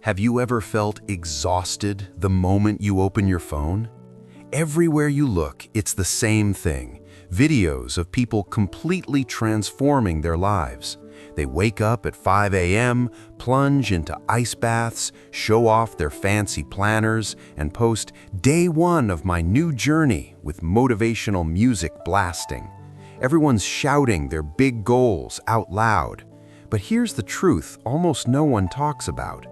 Have you ever felt exhausted the moment you open your phone? Everywhere you look, it's the same thing. Videos of people completely transforming their lives. They wake up at 5 a.m., plunge into ice baths, show off their fancy planners, and post "Day 1 of my new journey" with motivational music blasting. Everyone's shouting their big goals out loud. But here's the truth almost no one talks about.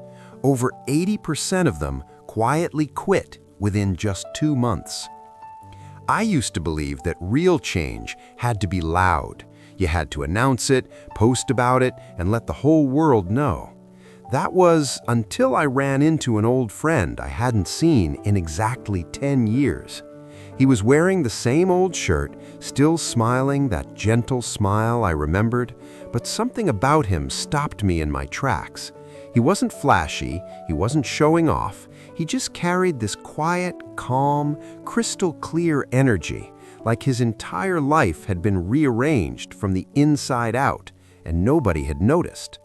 Over 80% of them quietly quit within just 2 months. I used to believe that real change had to be loud. You had to announce it, post about it, and let the whole world know. That was until I ran into an old friend I hadn't seen in exactly 10 years. He was wearing the same old shirt, still smiling that gentle smile I remembered, but something about him stopped me in my tracks. He wasn't flashy, he wasn't showing off, he just carried this quiet, calm, crystal clear energy, like his entire life had been rearranged from the inside out, and nobody had noticed.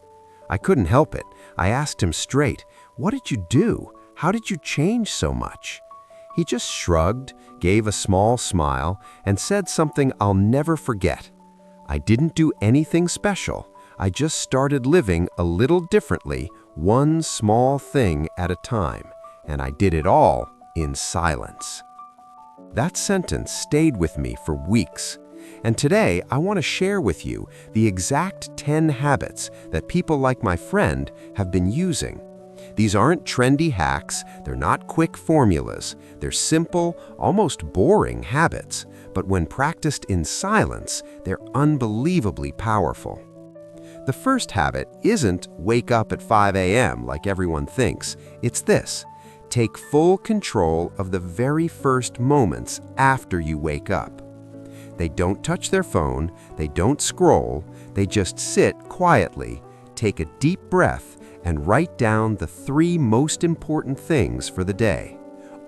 I couldn't help it. I asked him straight, "What did you do? How did you change so much?" He just shrugged, gave a small smile, and said something I'll never forget. "I didn't do anything special. I just started living a little differently, one small thing at a time, and I did it all in silence." That sentence stayed with me for weeks, and today I want to share with you the exact 10 habits that people like my friend have been using. These aren't trendy hacks, they're not quick formulas, they're simple, almost boring habits, but when practiced in silence, they're unbelievably powerful. The first habit isn't wake up at 5 a.m. like everyone thinks. It's this: take full control of the very first moments after you wake up. They don't touch their phone, they don't scroll, they just sit quietly, take a deep breath, and write down the 3 most important things for the day.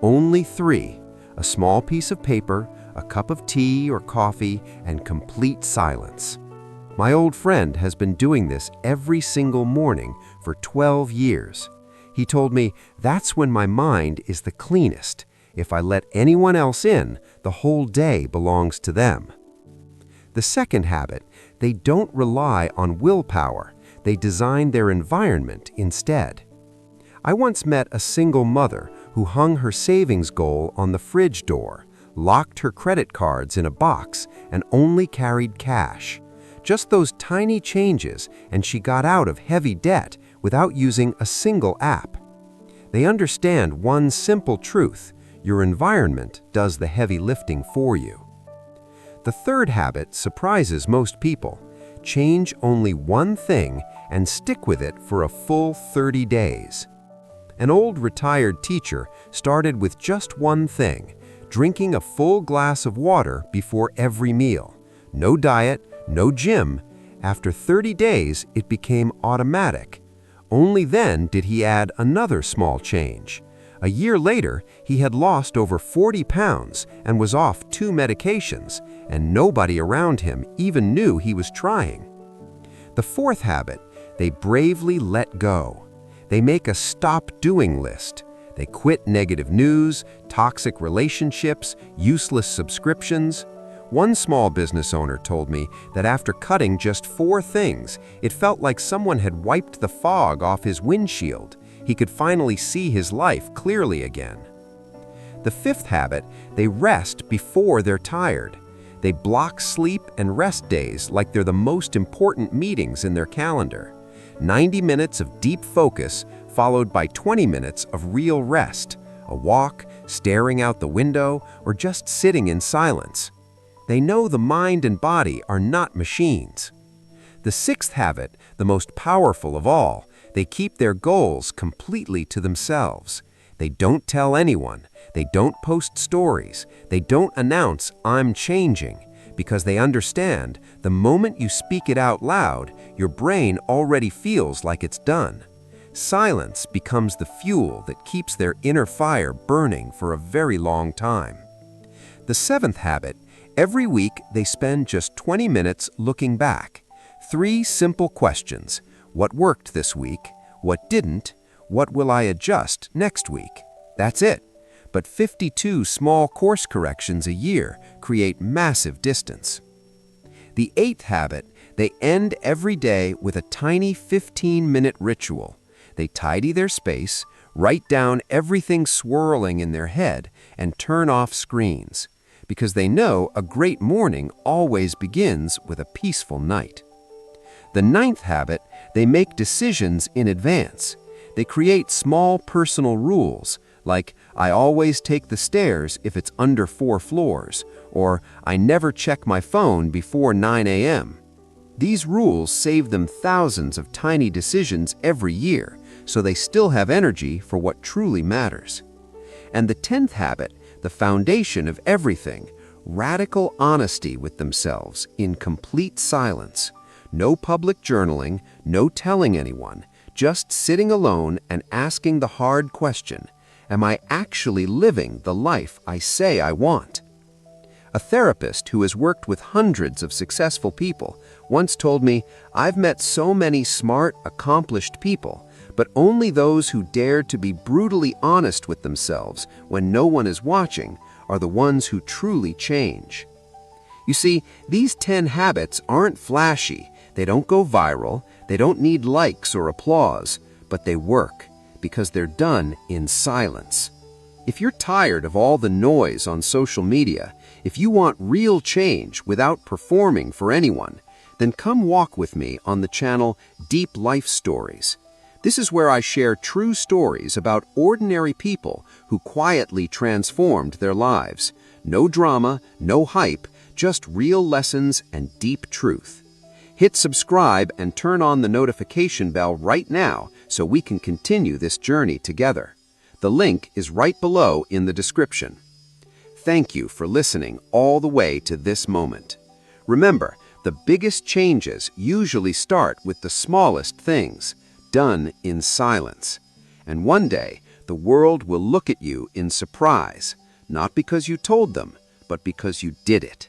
Only 3: a small piece of paper, a cup of tea or coffee, and complete silence. My old friend has been doing this every single morning for 12 years. He told me, "That's when my mind is the cleanest. If I let anyone else in, the whole day belongs to them." The second habit: they don't rely on willpower. They design their environment instead. I once met a single mother who hung her savings goal on the fridge door, locked her credit cards in a box, and only carried cash. Just those tiny changes, and she got out of heavy debt without using a single app. They understand one simple truth: your environment does the heavy lifting for you. The third habit surprises most people. Change only one thing and stick with it for a full 30 days. An old retired teacher started with just one thing: drinking a full glass of water before every meal. No diet, no gym. After 30 days, it became automatic. Only then did he add another small change. A year later, he had lost over 40 pounds and was off 2 medications, and nobody around him even knew he was trying. The fourth habit: they bravely let go. They make a stop-doing list. They quit negative news, toxic relationships, useless subscriptions. One small business owner told me that after cutting just 4 things, it felt like someone had wiped the fog off his windshield. He could finally see his life clearly again. The fifth habit: they rest before they're tired. They block sleep and rest days like they're the most important meetings in their calendar. 90 minutes of deep focus followed by 20 minutes of real rest, a walk, staring out the window, or just sitting in silence. They know the mind and body are not machines. The sixth habit, the most powerful of all: they keep their goals completely to themselves. They don't tell anyone. They don't post stories. They don't announce, "I'm changing," because they understand the moment you speak it out loud, your brain already feels like it's done. Silence becomes the fuel that keeps their inner fire burning for a very long time. The seventh habit: every week they spend just 20 minutes looking back. 3 simple questions: what worked this week? What didn't? what will I adjust next week? That's it. But 52 small course corrections a year create massive distance. The 8th habit, they end every day with a tiny 15-minute ritual. They tidy their space, write down everything swirling in their head, and turn off screens, because they know a great morning always begins with a peaceful night. The 9th habit, they make decisions in advance. They create small personal rules, like I always take the stairs if it's under 4 floors, or I never check my phone before 9 a.m. These rules save them thousands of tiny decisions every year, so they still have energy for what truly matters. And the 10th habit, the foundation of everything, radical honesty with themselves in complete silence. No public journaling, no telling anyone, just sitting alone and asking the hard question, am I actually living the life I say I want? A therapist who has worked with hundreds of successful people once told me, I've met so many smart, accomplished people, but only those who dared to be brutally honest with themselves when no one is watching are the ones who truly change. You see, these 10 habits aren't flashy, they don't go viral, they don't need likes or applause, but they work because they're done in silence. If you're tired of all the noise on social media, if you want real change without performing for anyone, then come walk with me on the channel Deep Life Stories. This is where I share true stories about ordinary people who quietly transformed their lives. No drama, no hype, just real lessons and deep truth. Hit subscribe and turn on the notification bell right now so we can continue this journey together. The link is right below in the description. Thank you for listening all the way to this moment. Remember, the biggest changes usually start with the smallest things, done in silence. And one day, the world will look at you in surprise, not because you told them, but because you did it.